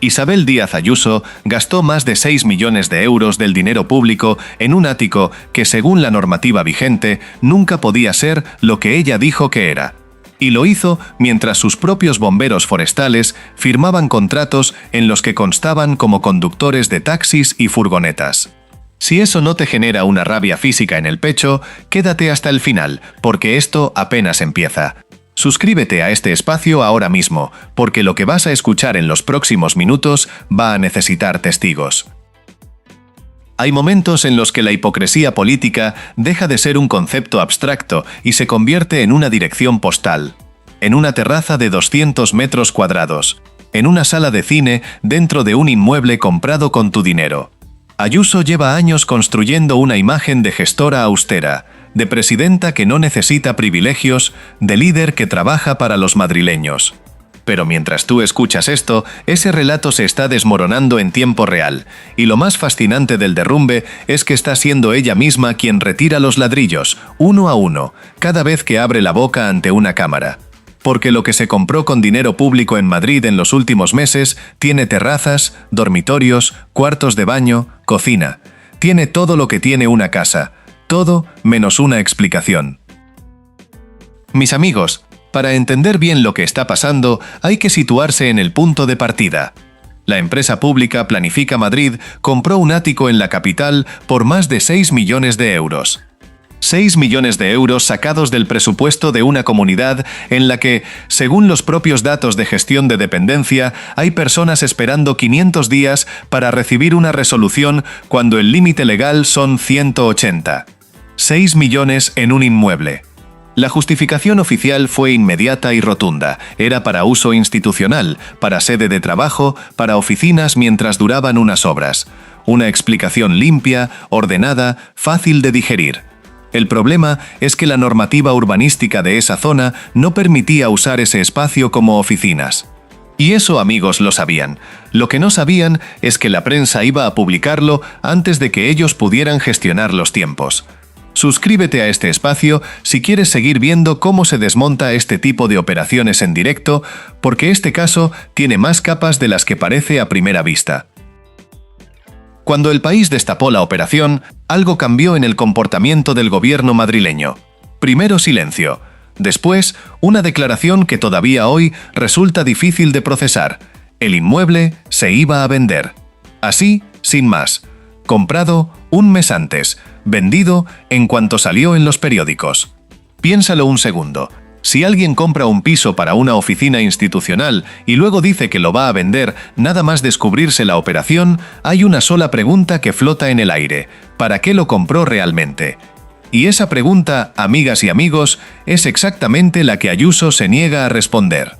Isabel Díaz Ayuso gastó más de 6 millones de euros del dinero público en un ático que, según la normativa vigente, nunca podía ser lo que ella dijo que era. Y lo hizo mientras sus propios bomberos forestales firmaban contratos en los que constaban como conductores de taxis y furgonetas. Si eso no te genera una rabia física en el pecho, quédate hasta el final, porque esto apenas empieza. Suscríbete a este espacio ahora mismo, porque lo que vas a escuchar en los próximos minutos va a necesitar testigos. Hay momentos en los que la hipocresía política deja de ser un concepto abstracto y se convierte en una dirección postal. En una terraza de 200 metros cuadrados. En una sala de cine dentro de un inmueble comprado con tu dinero. Ayuso lleva años construyendo una imagen de gestora austera, de presidenta que no necesita privilegios, de líder que trabaja para los madrileños. Pero mientras tú escuchas esto, ese relato se está desmoronando en tiempo real, y lo más fascinante del derrumbe es que está siendo ella misma quien retira los ladrillos, uno a uno, cada vez que abre la boca ante una cámara. Porque lo que se compró con dinero público en Madrid en los últimos meses tiene terrazas, dormitorios, cuartos de baño, cocina. Tiene todo lo que tiene una casa. Todo menos una explicación. Mis amigos, para entender bien lo que está pasando, hay que situarse en el punto de partida. La empresa pública Planifica Madrid compró un ático en la capital por más de 6 millones de euros. 6 millones de euros sacados del presupuesto de una comunidad en la que, según los propios datos de gestión de dependencia, hay personas esperando 500 días para recibir una resolución cuando el límite legal son 180. 6 millones en un inmueble. La justificación oficial fue inmediata y rotunda. Era para uso institucional, para sede de trabajo, para oficinas mientras duraban unas obras. Una explicación limpia, ordenada, fácil de digerir. El problema es que la normativa urbanística de esa zona no permitía usar ese espacio como oficinas. Y eso, amigos, lo sabían. Lo que no sabían es que la prensa iba a publicarlo antes de que ellos pudieran gestionar los tiempos. Suscríbete a este espacio si quieres seguir viendo cómo se desmonta este tipo de operaciones en directo, porque este caso tiene más capas de las que parece a primera vista. Cuando el país destapó la operación, algo cambió en el comportamiento del gobierno madrileño. Primero silencio. Después, una declaración que todavía hoy resulta difícil de procesar. El inmueble se iba a vender. Así, sin más. Comprado un mes antes. Vendido en cuanto salió en los periódicos. Piénsalo un segundo. Si alguien compra un piso para una oficina institucional y luego dice que lo va a vender nada más descubrirse la operación, hay una sola pregunta que flota en el aire. ¿Para qué lo compró realmente? Y esa pregunta, amigas y amigos, es exactamente la que Ayuso se niega a responder.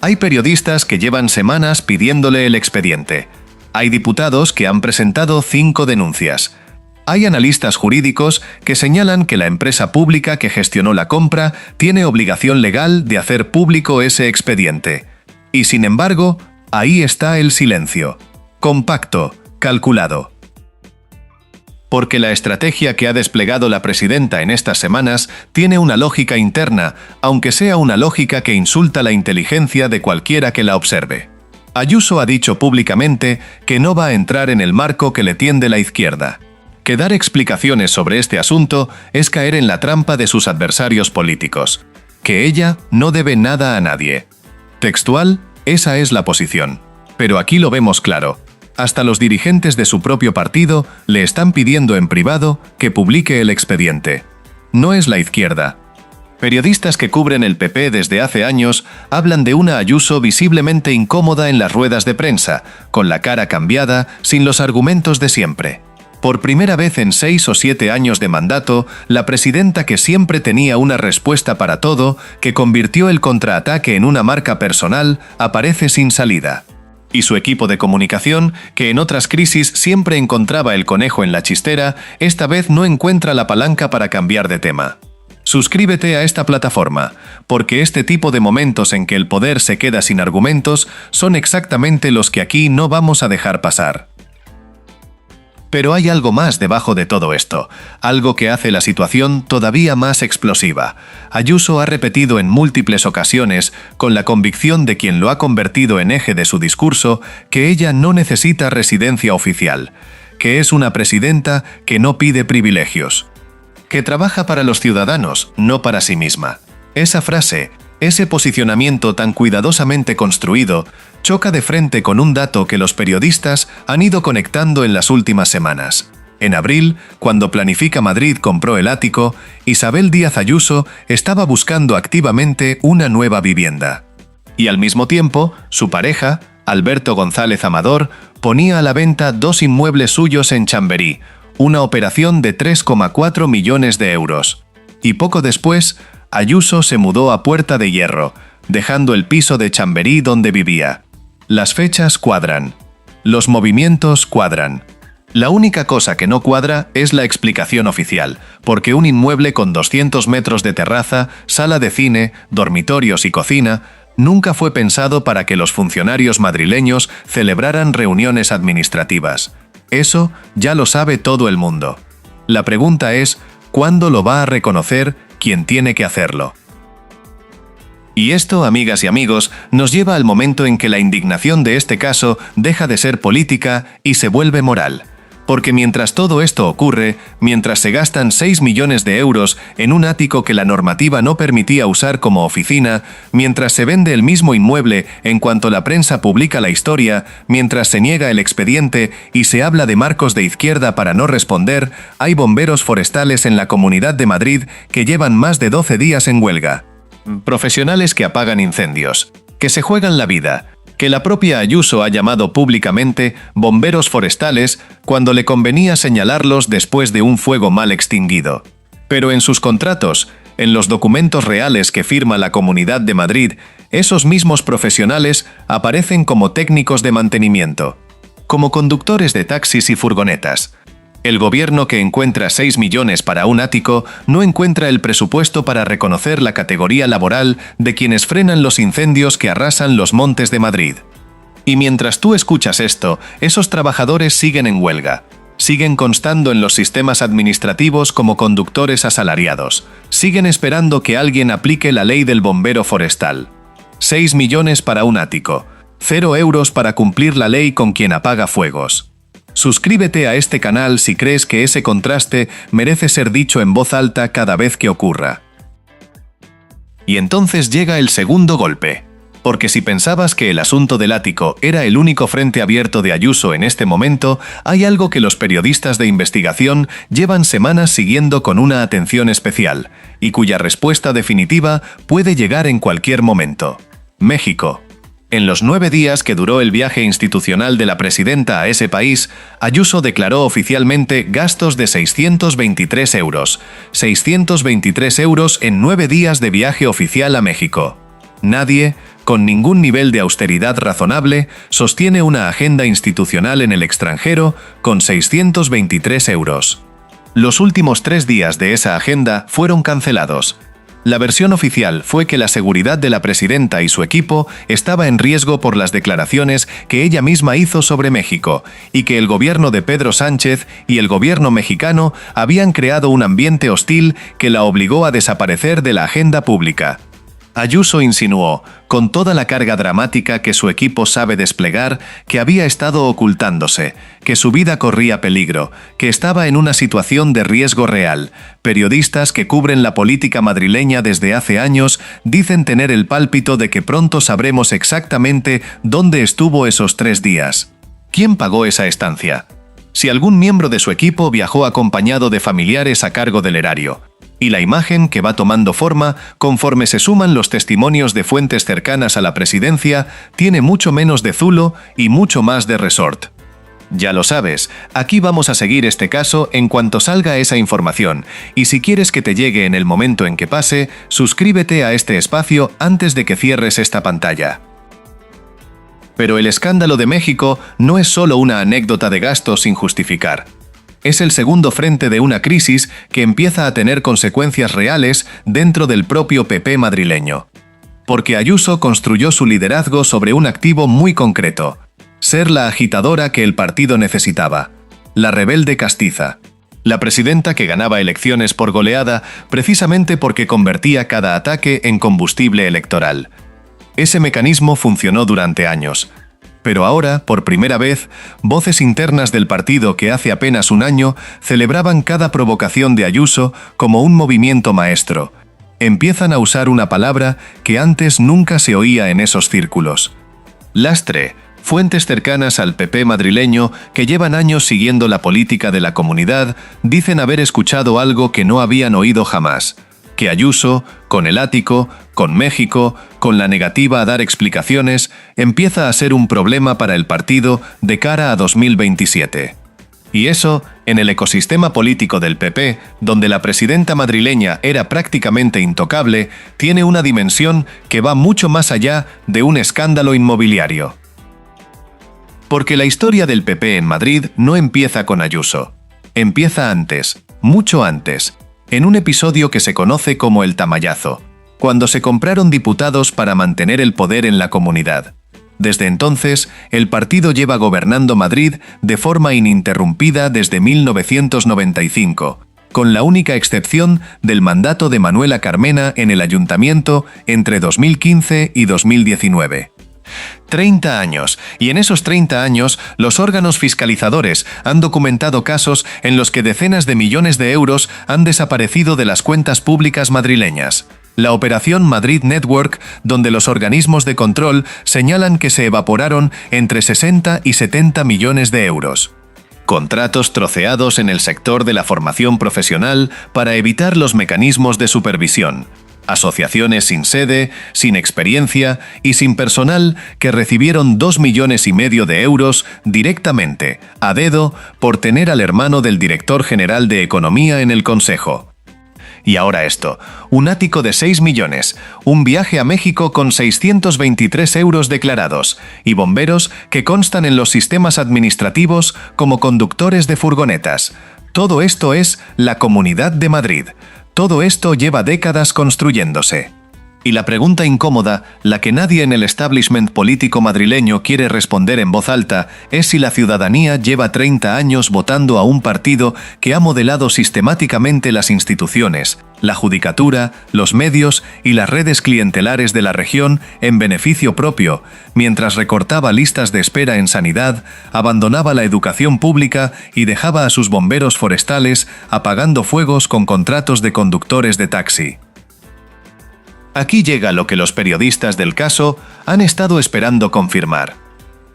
Hay periodistas que llevan semanas pidiéndole el expediente. Hay diputados que han presentado 5 denuncias. Hay analistas jurídicos que señalan que la empresa pública que gestionó la compra tiene obligación legal de hacer público ese expediente. Y sin embargo, ahí está el silencio. Compacto, calculado. Porque la estrategia que ha desplegado la presidenta en estas semanas tiene una lógica interna, aunque sea una lógica que insulta la inteligencia de cualquiera que la observe. Ayuso ha dicho públicamente que no va a entrar en el marco que le tiende la izquierda. Que dar explicaciones sobre este asunto es caer en la trampa de sus adversarios políticos. Que ella no debe nada a nadie. Textual, esa es la posición. Pero aquí lo vemos claro. Hasta los dirigentes de su propio partido le están pidiendo en privado que publique el expediente. No es la izquierda. Periodistas que cubren el PP desde hace años hablan de una Ayuso visiblemente incómoda en las ruedas de prensa, con la cara cambiada, sin los argumentos de siempre. Por primera vez en 6 o 7 años de mandato, la presidenta que siempre tenía una respuesta para todo, que convirtió el contraataque en una marca personal, aparece sin salida. Y su equipo de comunicación, que en otras crisis siempre encontraba el conejo en la chistera, esta vez no encuentra la palanca para cambiar de tema. Suscríbete a esta plataforma, porque este tipo de momentos en que el poder se queda sin argumentos son exactamente los que aquí no vamos a dejar pasar. Pero hay algo más debajo de todo esto, algo que hace la situación todavía más explosiva. Ayuso ha repetido en múltiples ocasiones, con la convicción de quien lo ha convertido en eje de su discurso, que ella no necesita residencia oficial, que es una presidenta que no pide privilegios, que trabaja para los ciudadanos, no para sí misma. Esa frase, ese posicionamiento tan cuidadosamente construido, choca de frente con un dato que los periodistas han ido conectando en las últimas semanas. En abril, cuando Planifica Madrid compró el ático, Isabel Díaz Ayuso estaba buscando activamente una nueva vivienda. Y al mismo tiempo, su pareja, Alberto González Amador, ponía a la venta 2 inmuebles suyos en Chamberí, una operación de 3,4 millones de euros. Y poco después, Ayuso se mudó a Puerta de Hierro, dejando el piso de Chamberí donde vivía. Las fechas cuadran. Los movimientos cuadran. La única cosa que no cuadra es la explicación oficial, porque un inmueble con 200 metros de terraza, sala de cine, dormitorios y cocina, nunca fue pensado para que los funcionarios madrileños celebraran reuniones administrativas. Eso ya lo sabe todo el mundo. La pregunta es, ¿cuándo lo va a reconocer quien tiene que hacerlo? Y esto, amigas y amigos, nos lleva al momento en que la indignación de este caso deja de ser política y se vuelve moral. Porque mientras todo esto ocurre, mientras se gastan 6 millones de euros en un ático que la normativa no permitía usar como oficina, mientras se vende el mismo inmueble en cuanto la prensa publica la historia, mientras se niega el expediente y se habla de marcos de izquierda para no responder, hay bomberos forestales en la Comunidad de Madrid que llevan más de 12 días en huelga. Profesionales que apagan incendios, que se juegan la vida, que la propia Ayuso ha llamado públicamente bomberos forestales cuando le convenía señalarlos después de un fuego mal extinguido. Pero en sus contratos, en los documentos reales que firma la Comunidad de Madrid, esos mismos profesionales aparecen como técnicos de mantenimiento, como conductores de taxis y furgonetas. El gobierno que encuentra 6 millones para un ático no encuentra el presupuesto para reconocer la categoría laboral de quienes frenan los incendios que arrasan los montes de Madrid. Y mientras tú escuchas esto, esos trabajadores siguen en huelga. Siguen constando en los sistemas administrativos como conductores asalariados. Siguen esperando que alguien aplique la ley del bombero forestal. 6 millones para un ático. 0 euros para cumplir la ley con quien apaga fuegos. Suscríbete a este canal si crees que ese contraste merece ser dicho en voz alta cada vez que ocurra. Y entonces llega el segundo golpe. Porque si pensabas que el asunto del ático era el único frente abierto de Ayuso en este momento, hay algo que los periodistas de investigación llevan semanas siguiendo con una atención especial, y cuya respuesta definitiva puede llegar en cualquier momento. México. En los 9 días que duró el viaje institucional de la presidenta a ese país, Ayuso declaró oficialmente gastos de 623 euros. 623 euros en 9 días de viaje oficial a México. Nadie, con ningún nivel de austeridad razonable, sostiene una agenda institucional en el extranjero con 623 euros. Los últimos 3 días de esa agenda fueron cancelados. La versión oficial fue que la seguridad de la presidenta y su equipo estaba en riesgo por las declaraciones que ella misma hizo sobre México, y que el gobierno de Pedro Sánchez y el gobierno mexicano habían creado un ambiente hostil que la obligó a desaparecer de la agenda pública. Ayuso insinuó, con toda la carga dramática que su equipo sabe desplegar, que había estado ocultándose, que su vida corría peligro, que estaba en una situación de riesgo real. Periodistas que cubren la política madrileña desde hace años dicen tener el pálpito de que pronto sabremos exactamente dónde estuvo esos 3 días. ¿Quién pagó esa estancia? Si algún miembro de su equipo viajó acompañado de familiares a cargo del erario. Y la imagen que va tomando forma conforme se suman los testimonios de fuentes cercanas a la presidencia tiene mucho menos de zulo y mucho más de resort. Ya lo sabes, aquí vamos a seguir este caso en cuanto salga esa información, y si quieres que te llegue en el momento en que pase, suscríbete a este espacio antes de que cierres esta pantalla. Pero el escándalo de México no es solo una anécdota de gasto sin justificar. Es el segundo frente de una crisis que empieza a tener consecuencias reales dentro del propio PP madrileño. Porque Ayuso construyó su liderazgo sobre un activo muy concreto: ser la agitadora que el partido necesitaba. la rebelde castiza. La presidenta que ganaba elecciones por goleada precisamente porque convertía cada ataque en combustible electoral. Ese mecanismo funcionó durante años. Pero ahora, por primera vez, voces internas del partido que hace apenas un año celebraban cada provocación de Ayuso como un movimiento maestro. Empiezan a usar una palabra que antes nunca se oía en esos círculos. Lastre. Fuentes cercanas al PP madrileño, que llevan años siguiendo la política de la comunidad, dicen haber escuchado algo que no habían oído jamás: que Ayuso, con el ático, con México, con la negativa a dar explicaciones, empieza a ser un problema para el partido de cara a 2027. Y eso, en el ecosistema político del PP, donde la presidenta madrileña era prácticamente intocable, tiene una dimensión que va mucho más allá de un escándalo inmobiliario. Porque la historia del PP en Madrid no empieza con Ayuso. Empieza antes, mucho antes, en un episodio que se conoce como el Tamayazo, cuando se compraron diputados para mantener el poder en la comunidad. Desde entonces, el partido lleva gobernando Madrid de forma ininterrumpida desde 1995, con la única excepción del mandato de Manuela Carmena en el ayuntamiento entre 2015 y 2019. 30 años, y en esos 30 años los órganos fiscalizadores han documentado casos en los que decenas de millones de euros han desaparecido de las cuentas públicas madrileñas. La Operación Madrid Network, donde los organismos de control señalan que se evaporaron entre 60 y 70 millones de euros. Contratos troceados en el sector de la formación profesional para evitar los mecanismos de supervisión. Asociaciones sin sede, sin experiencia y sin personal que recibieron 2,5 millones de euros directamente, a dedo, por tener al hermano del director general de Economía en el Consejo. Y ahora esto, un ático de 6 millones, un viaje a México con 623 euros declarados, y bomberos que constan en los sistemas administrativos como conductores de furgonetas. Todo esto es la Comunidad de Madrid. Todo esto lleva décadas construyéndose. Y la pregunta incómoda, la que nadie en el establishment político madrileño quiere responder en voz alta, es si la ciudadanía lleva 30 años votando a un partido que ha modelado sistemáticamente las instituciones, la judicatura, los medios y las redes clientelares de la región en beneficio propio, mientras recortaba listas de espera en sanidad, abandonaba la educación pública y dejaba a sus bomberos forestales apagando fuegos con contratos de conductores de taxi. Aquí llega lo que los periodistas del caso han estado esperando confirmar.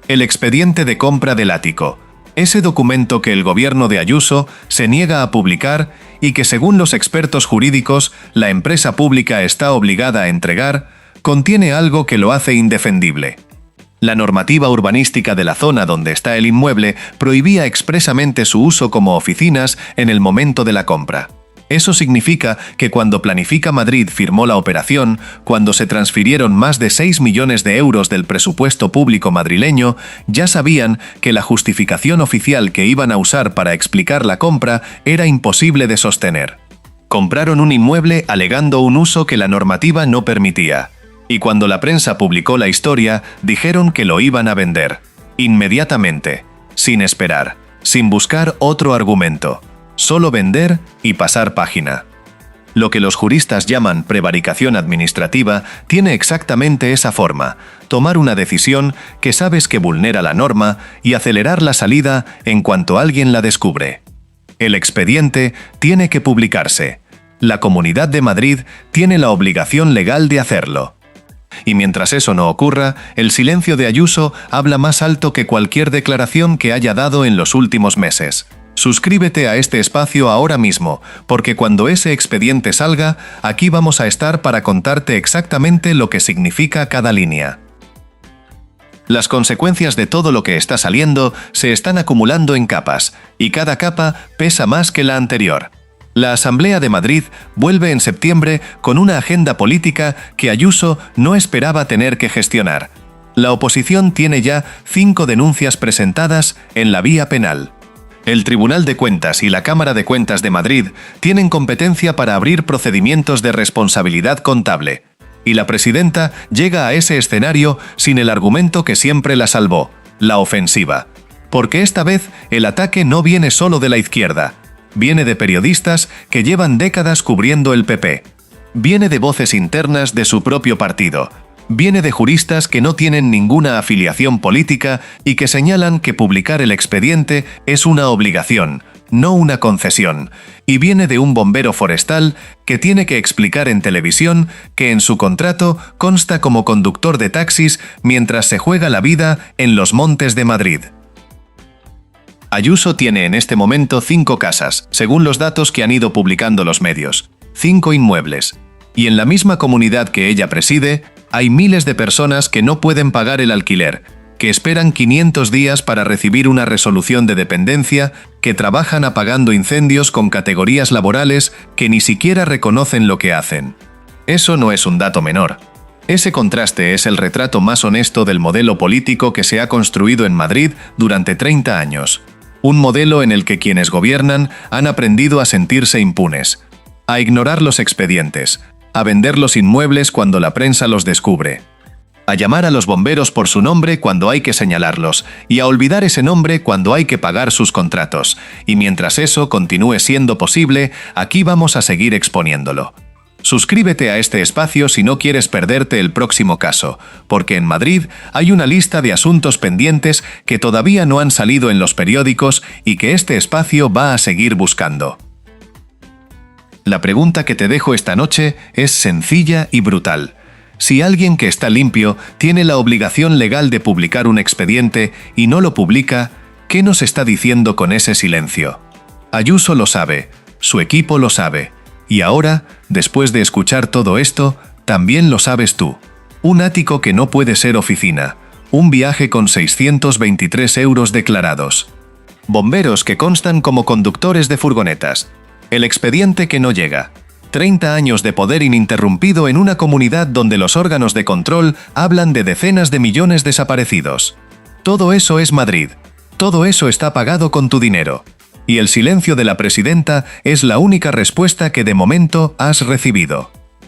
El expediente de compra del ático, ese documento que el gobierno de Ayuso se niega a publicar y que, según los expertos jurídicos, la empresa pública está obligada a entregar, contiene algo que lo hace indefendible. La normativa urbanística de la zona donde está el inmueble prohibía expresamente su uso como oficinas en el momento de la compra. Eso significa que cuando Planifica Madrid firmó la operación, cuando se transfirieron más de 6 millones de euros del presupuesto público madrileño, ya sabían que la justificación oficial que iban a usar para explicar la compra era imposible de sostener. Compraron un inmueble alegando un uso que la normativa no permitía. Y cuando la prensa publicó la historia, dijeron que lo iban a vender. Inmediatamente, sin esperar, sin buscar otro argumento. Solo vender y pasar página. Lo que los juristas llaman prevaricación administrativa tiene exactamente esa forma: tomar una decisión que sabes que vulnera la norma y acelerar la salida en cuanto alguien la descubre. El expediente tiene que publicarse. La Comunidad de Madrid tiene la obligación legal de hacerlo. Y mientras eso no ocurra, el silencio de Ayuso habla más alto que cualquier declaración que haya dado en los últimos meses. Suscríbete a este espacio ahora mismo, porque cuando ese expediente salga, aquí vamos a estar para contarte exactamente lo que significa cada línea. Las consecuencias de todo lo que está saliendo se están acumulando en capas, y cada capa pesa más que la anterior. La Asamblea de Madrid vuelve en septiembre con una agenda política que Ayuso no esperaba tener que gestionar. La oposición tiene ya 5 denuncias presentadas en la vía penal. El Tribunal de Cuentas y la Cámara de Cuentas de Madrid tienen competencia para abrir procedimientos de responsabilidad contable. Y la presidenta llega a ese escenario sin el argumento que siempre la salvó: la ofensiva. Porque esta vez el ataque no viene solo de la izquierda. Viene de periodistas que llevan décadas cubriendo el PP. Viene de voces internas de su propio partido. Viene de juristas que no tienen ninguna afiliación política y que señalan que publicar el expediente es una obligación, no una concesión. Y viene de un bombero forestal que tiene que explicar en televisión que en su contrato consta como conductor de taxis mientras se juega la vida en los montes de Madrid. Ayuso tiene en este momento 5 casas, según los datos que han ido publicando los medios, 5 inmuebles. Y en la misma comunidad que ella preside, hay miles de personas que no pueden pagar el alquiler, que esperan 500 días para recibir una resolución de dependencia, que trabajan apagando incendios con categorías laborales que ni siquiera reconocen lo que hacen. Eso no es un dato menor. Ese contraste es el retrato más honesto del modelo político que se ha construido en Madrid durante 30 años. Un modelo en el que quienes gobiernan han aprendido a sentirse impunes, a ignorar los expedientes, a vender los inmuebles cuando la prensa los descubre, a llamar a los bomberos por su nombre cuando hay que señalarlos y a olvidar ese nombre cuando hay que pagar sus contratos. Y mientras eso continúe siendo posible, aquí vamos a seguir exponiéndolo. Suscríbete a este espacio si no quieres perderte el próximo caso, porque en Madrid hay una lista de asuntos pendientes que todavía no han salido en los periódicos y que este espacio va a seguir buscando. La pregunta que te dejo esta noche es sencilla y brutal. Si alguien que está limpio tiene la obligación legal de publicar un expediente y no lo publica, ¿qué nos está diciendo con ese silencio? Ayuso lo sabe, su equipo lo sabe. Y ahora, después de escuchar todo esto, también lo sabes tú. Un ático que no puede ser oficina. Un viaje con 623 euros declarados. Bomberos que constan como conductores de furgonetas. El expediente que no llega. 30 años de poder ininterrumpido en una comunidad donde los órganos de control hablan de decenas de millones desaparecidos. Todo eso es Madrid. Todo eso está pagado con tu dinero. Y el silencio de la presidenta es la única respuesta que de momento has recibido.